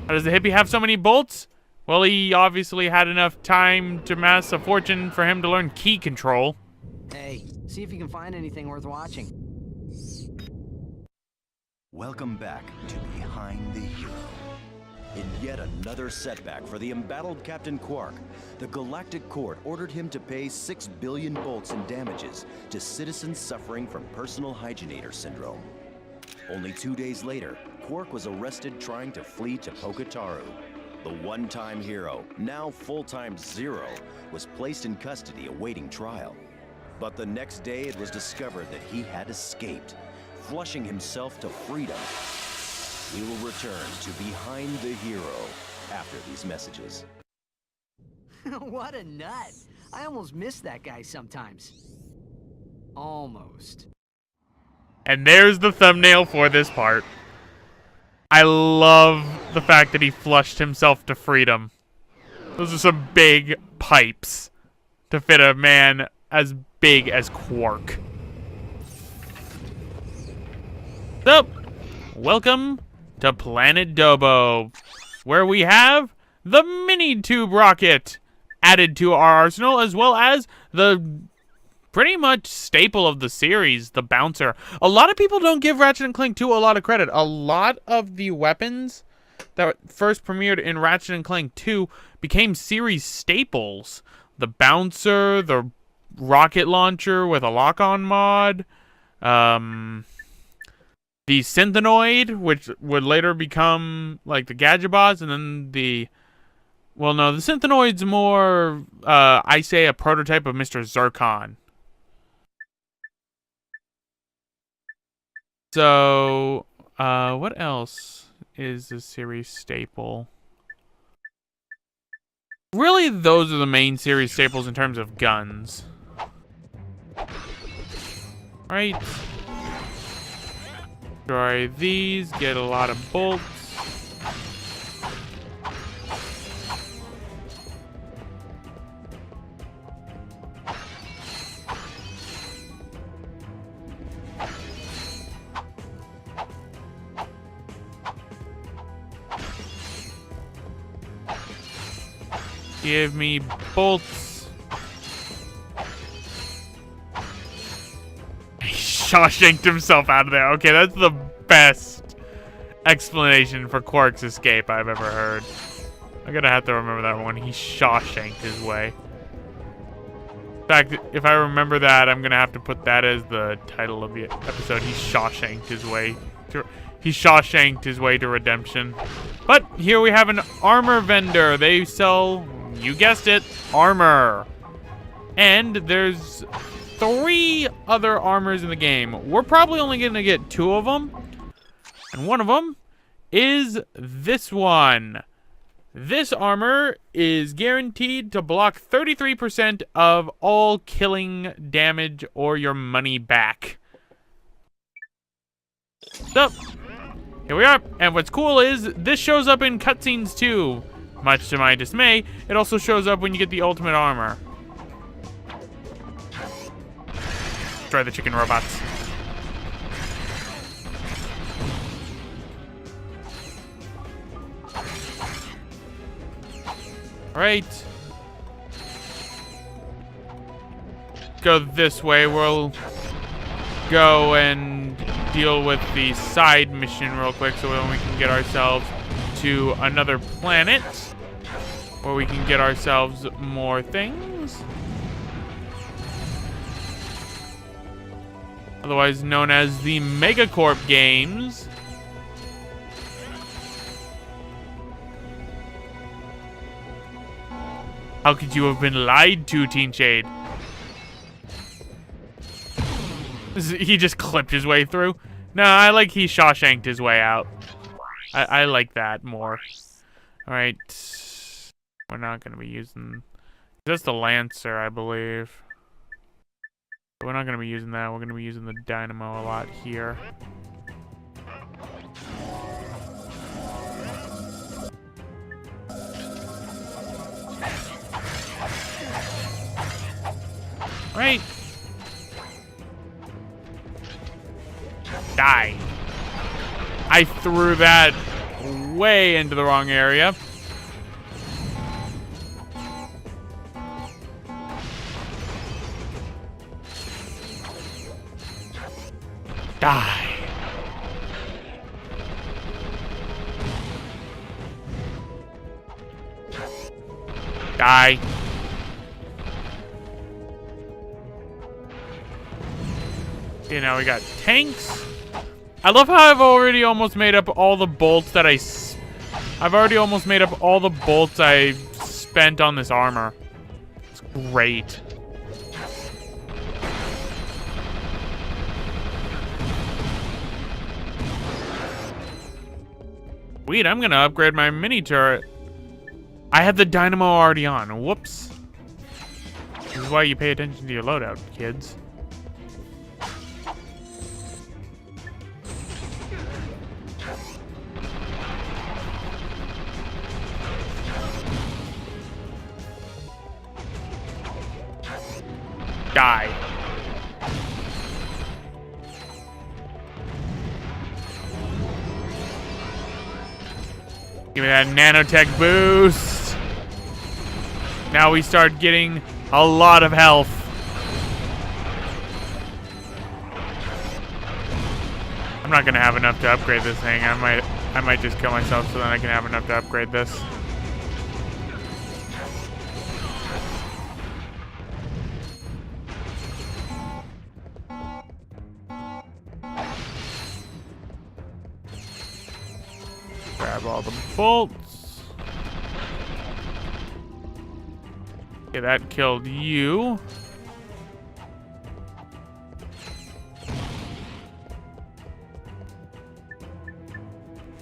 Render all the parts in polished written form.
How does the hippie have so many bolts? Well, he obviously had enough time to amass a fortune for him to learn key control. Hey, see if you can find anything worth watching. Welcome back to Behind the Hero. In yet another setback for the embattled Captain Quark, the Galactic Court ordered him to pay 6 billion bolts in damages to citizens suffering from personal hygienator syndrome. Only 2 days later, Quark was arrested trying to flee to Poketaru. The one-time hero, now full-time Zero, was placed in custody awaiting trial. But the next day it was discovered that he had escaped, flushing himself to freedom. We will return to Behind the Hero after these messages. What a nut! I almost miss that guy sometimes. Almost. And there's the thumbnail for this part. I love the fact that he flushed himself to freedom. Those are some big pipes to fit a man as big as Quark. So, welcome to Planet Dobo, where we have the mini tube rocket added to our arsenal, as well as the pretty much staple of the series, the bouncer. A lot of people don't give Ratchet & Clank 2 a lot of credit. A lot of the weapons that first premiered in Ratchet & Clank 2 became series staples. The bouncer, the rocket launcher with a lock-on mod, the Synthenoid, which would later become like the Gadgetbots, and then the... Well, no, the Synthenoid's more, I say, a prototype of Mr. Zircon. So, what else is a series staple? Really, those are the main series staples in terms of guns. Right. Destroy these, get a lot of bolts. Give me bolts. He Shawshanked himself out of there. Okay, that's the best explanation for Quark's escape I've ever heard. I'm gonna have to remember that one. He Shawshanked his way. In fact, if I remember that, I'm gonna have to put that as the title of the episode. He Shawshanked his way to redemption. But here we have an armor vendor. They sell, you guessed it, armor. And there's 3 other armors in the game. We're probably only gonna get 2 of them. And one of them is this one. This armor is guaranteed to block 33% of all killing damage or your money back. So, here we are. And what's cool is this shows up in cutscenes too. Much to my dismay, it also shows up when you get the ultimate armor. Destroy the chicken robots. Alright. Go this way. We'll go and deal with the side mission real quick so then we can get ourselves to another planet where we can get ourselves more things. Otherwise known as the Megacorp games. How could you have been lied to, Teen Shade? He just clipped his way through. No, I like he Shawshanked his way out. I like that more. Alright. We're not going to be using... That's the Lancer, I believe. We're not going to be using that. We're going to be using the Dynamo a lot here. Right. Die. I threw that way into the wrong area. Die. Die. Okay, now we got tanks. I love how I've already almost made up all the bolts that I've already almost made up all the bolts I spent on this armor. It's great. Sweet, I'm gonna upgrade my mini turret. I had the dynamo already on. Whoops. This is why you pay attention to your loadout, kids. Die. Give me that nanotech boost. Now we start getting a lot of health. I'm not gonna have enough to upgrade this thing. I might just kill myself so that I can have enough to upgrade this. Grab all the bolts. Okay, that killed you.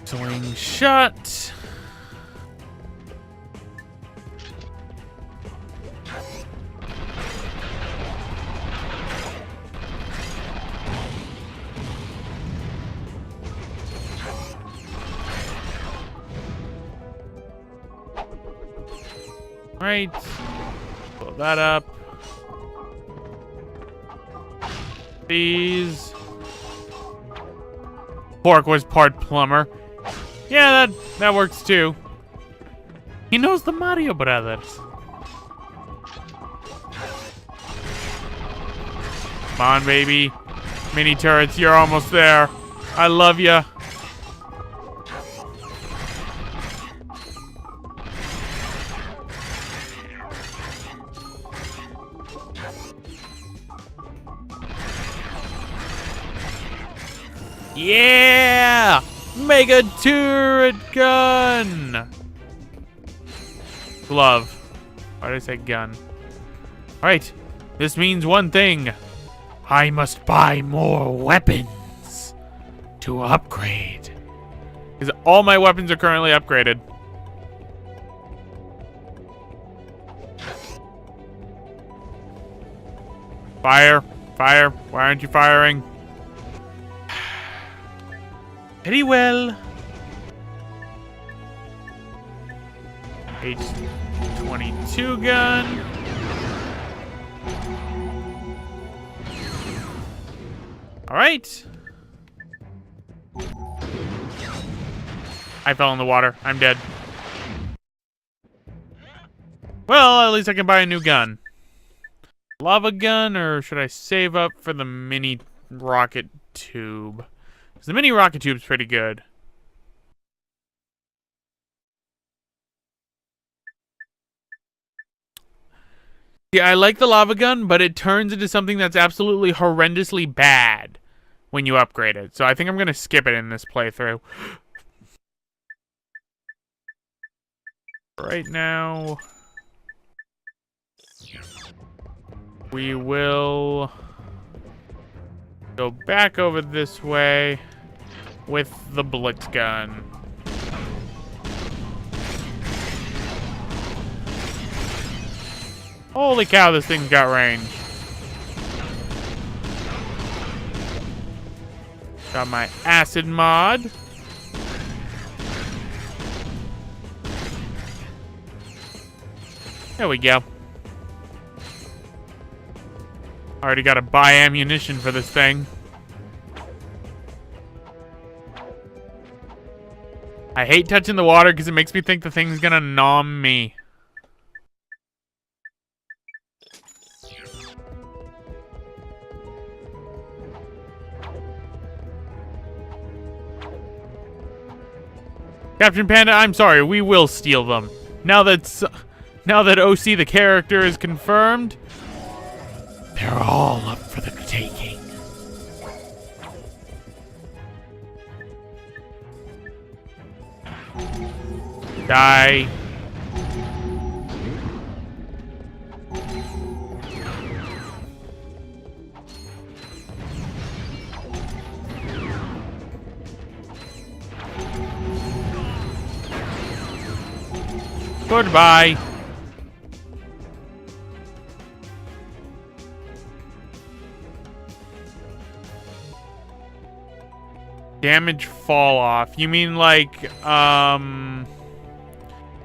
Swing shut. Right. Blow that up. These. Pork was part plumber. Yeah, that works too. He knows the Mario Brothers. Come on, baby. Mini turrets, you're almost there. I love ya. Yeah! Mega turret gun! Glove. Why did I say gun? Alright, this means one thing. I must buy more weapons to upgrade. Because all my weapons are currently upgraded. Fire. Fire. Why aren't you firing? Very well. H-22 gun. All right. I fell in the water. I'm dead. Well, at least I can buy a new gun. Lava gun, or should I save up for the mini rocket tube? Because the mini rocket tube's pretty good. Yeah, I like the lava gun, but it turns into something that's absolutely horrendously bad when you upgrade it. So I think I'm going to skip it in this playthrough. Right now, we will go back over this way with the blitz gun. Holy cow, this thing's got range. Got my acid mod. There we go. Already got to buy ammunition for this thing. I hate touching the water because it makes me think the thing's gonna nom me. Captain Panda, I'm sorry, we will steal them. Now that OC the character is confirmed, they're all up for the taking. Die. Goodbye. Damage fall off. You mean like,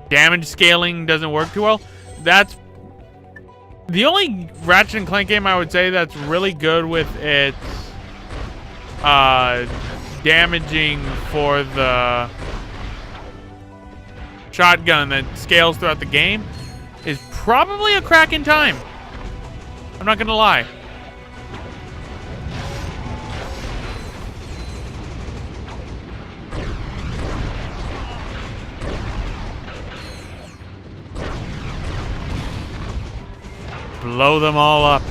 damage scaling doesn't work too well? That's the only Ratchet and Clank game I would say that's really good with its, damaging for the shotgun that scales throughout the game is probably a Crack in Time. I'm not gonna lie. Blow them all up.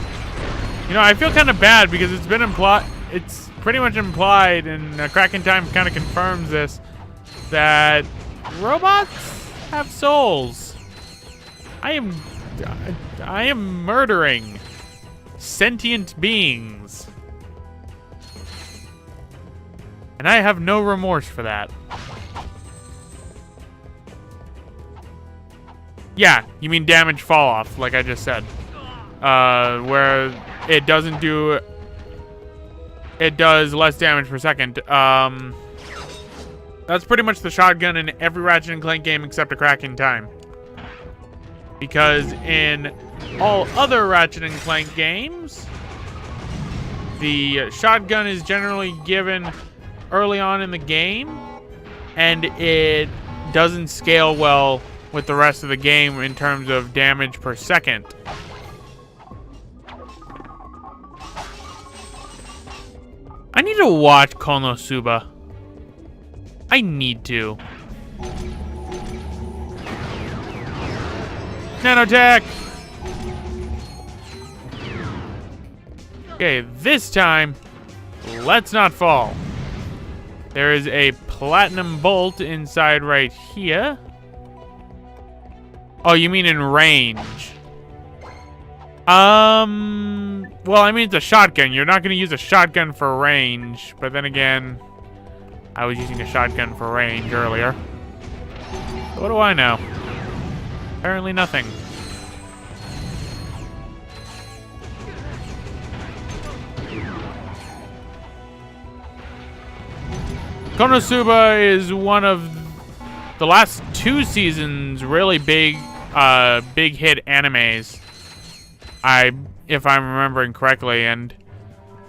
You know, I feel kind of bad because it's been implied. It's pretty much implied, and Crack in Time kind of confirms this, that robots have souls. I am murdering sentient beings, and I have no remorse for that. Yeah, you mean damage fall off, like I just said. Where it doesn't do... It does less damage per second. That's pretty much the shotgun in every Ratchet and Clank game except a Crack in Time. Because in all other Ratchet and Clank games, the shotgun is generally given early on in the game, and it doesn't scale well with the rest of the game in terms of damage per second. I need to watch Konosuba. I need to. Nanotech! Okay, this time, let's not fall. There is a platinum bolt inside right here. Oh, you mean in range? Well, I mean, it's a shotgun. You're not going to use a shotgun for range. But then again, I was using a shotgun for range earlier. So what do I know? Apparently nothing. Konosuba is one of the last 2 seasons really big hit animes. If I'm remembering correctly, and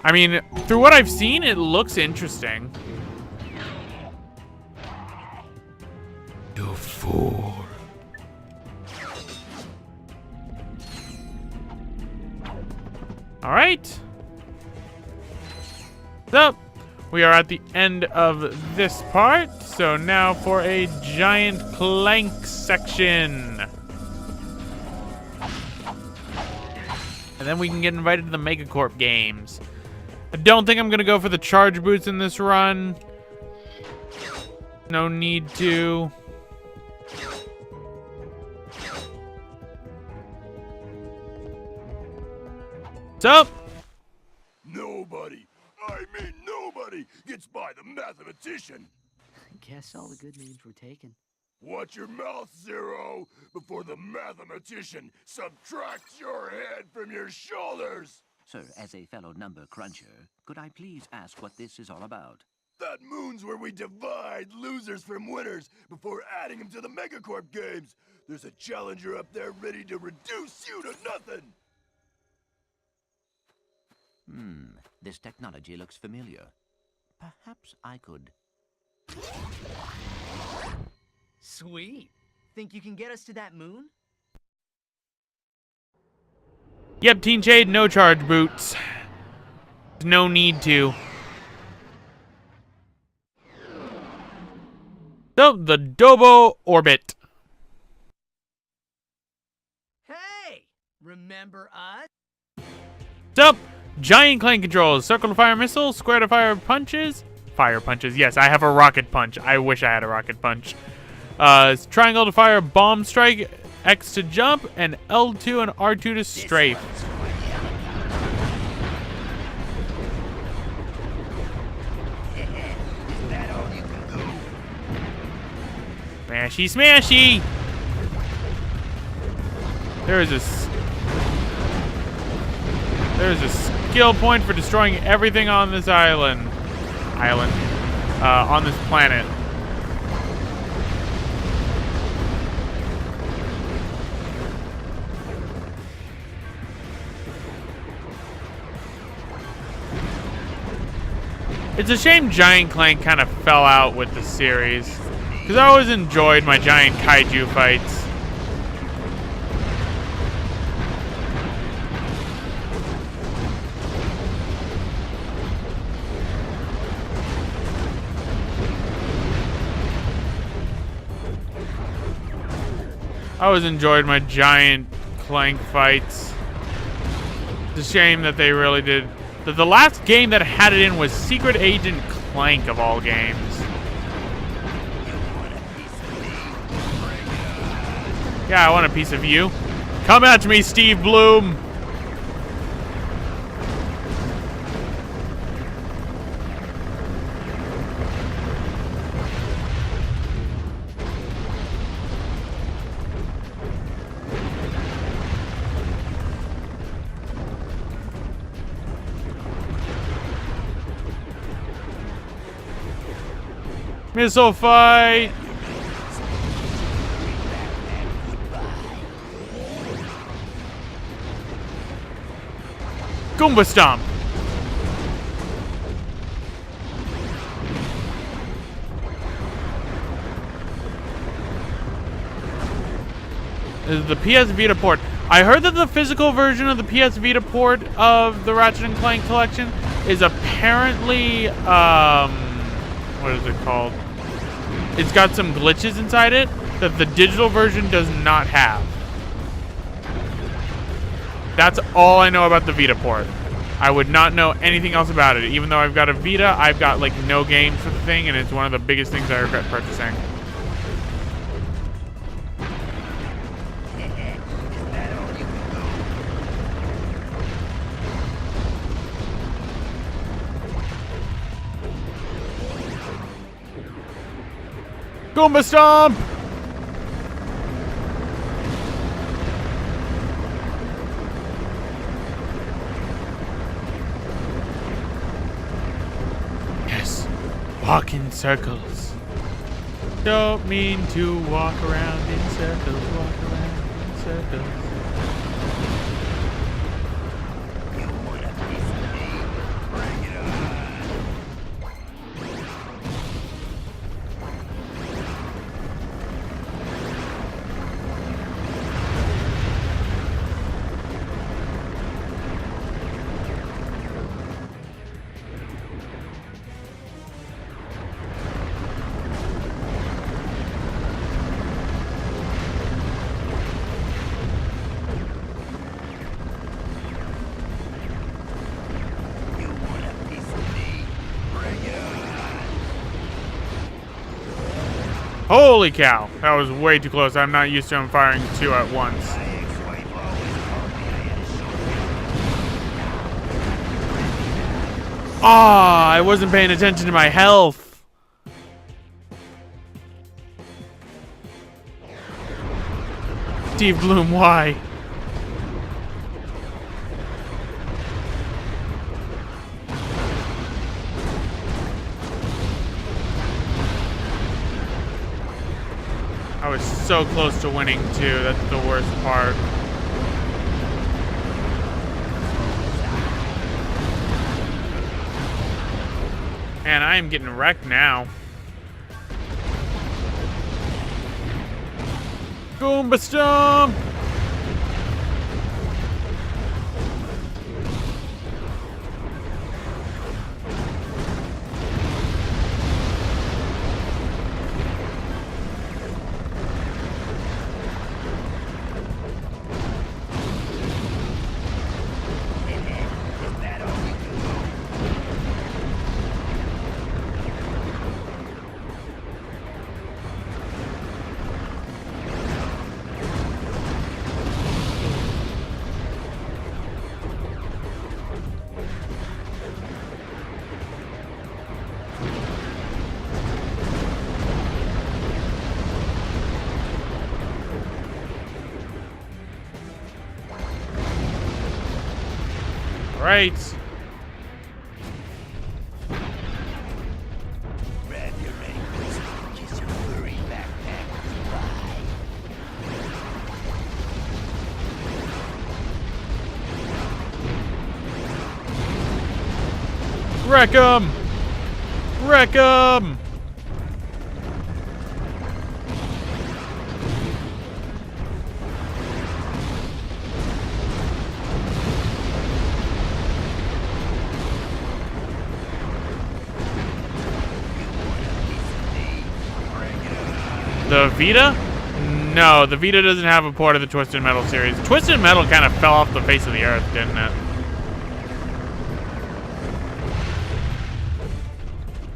I mean, through what I've seen, it looks interesting. You fool. All right. So, we are at the end of this part, so now for a Giant Clank section. And then we can get invited to the Megacorp games. I don't think I'm going to go for the charge boots in this run. No need to. What's up? Nobody, I mean nobody, gets by the mathematician. Guess all the good names were taken. Watch your mouth, Zero, before the mathematician subtracts your head from your shoulders. Sir, as a fellow number cruncher, could I please ask what this is all about? That moon's where we divide losers from winners before adding them to the Megacorp games. There's a challenger up there ready to reduce you to nothing. This technology looks familiar. Perhaps I could... Sweet. Think you can get us to that moon? Yep, Teen Shade, no charge boots. No need to. So, the Dobo Orbit. Hey! Remember us? So, Giant Clank controls. Circle to fire missiles, square to fire punches. Fire punches, yes, I have a rocket punch. I wish I had a rocket punch. Triangle to fire bomb strike, X to jump, and L2 and R2 to strafe. Smashy, smashy! There's a skill point for destroying everything on this island. On this planet. It's a shame Giant Clank kind of fell out with the series, because I always enjoyed my giant kaiju fights. I always enjoyed my Giant Clank fights. It's a shame that they really did. The last game that had it in was Secret Agent Clank, of all games. Yeah, I want a piece of you. Come at me, Steve Bloom. Missile fight! Goomba Stomp! This is the PS Vita port. I heard that the physical version of the PS Vita port of the Ratchet & Clank collection is apparently, what is it called? It's got some glitches inside it that the digital version does not have. That's all I know about the Vita port. I would not know anything else about it. Even though I've got a Vita, I've got like no games for the thing, and it's one of the biggest things I regret purchasing. Goomba Stomp! Yes, walk in circles. Don't mean to walk around in circles, walk around in circles. Holy cow, that was way too close. I'm not used to him firing two at once. Ah, I wasn't paying attention to my health. Steve Bloom, why? I was so close to winning too. That's the worst part. And I am getting wrecked now. Goomba Stomp! Right. Grab your ready quiz, kiss your furry backpack goodbye. Wreck 'em! Wreck 'em! The Vita? No, the Vita doesn't have a port of the Twisted Metal series. Twisted Metal kind of fell off the face of the earth, didn't it?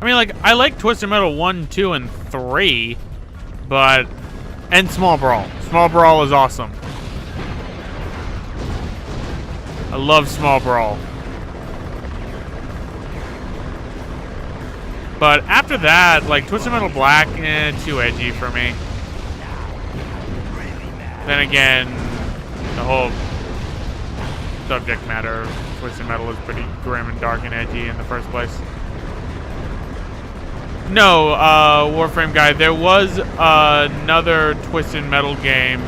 I mean, like, I like Twisted Metal 1, 2, and 3, but... And Small Brawl. Small Brawl is awesome. I love Small Brawl. But after that, like, Twisted Metal Black, too edgy for me. Then again, the whole subject matter of Twisted Metal is pretty grim and dark and edgy in the first place. No, Warframe guy, there was another Twisted Metal game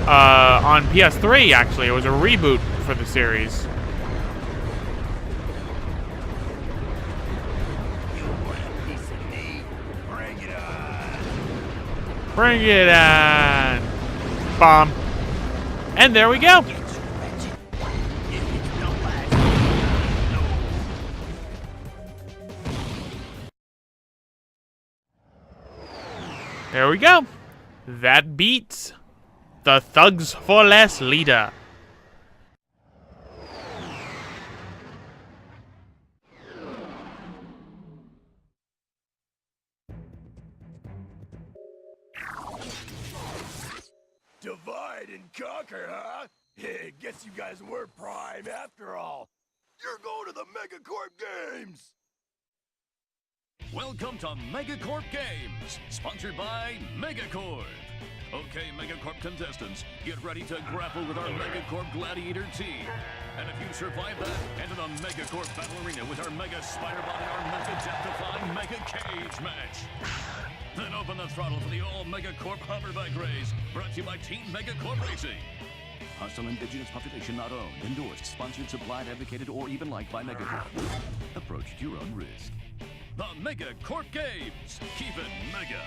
on PS3, actually. It was a reboot for the series. Bring it on! Bomb. And there we go! There we go. That beats the Thugs for Less leader. Divide and conquer, huh? Guess you guys were prime after all. You're going to the Megacorp Games! Welcome to Megacorp Games, sponsored by Megacorp. Okay, Megacorp contestants, get ready to grapple with our Megacorp Gladiator team. And if you survive that, enter the Megacorp Battle Arena with our Mega Spider Bot and our Mega Death-defying Mega Cage match. Then open the throttle for the all Megacorp hoverbike race, brought to you by Team Megacorp Racing. Hostile indigenous population not owned, endorsed, sponsored, supplied, advocated, or even liked by Megacorp. Approach at your own risk. The Megacorp Games. Keep it mega.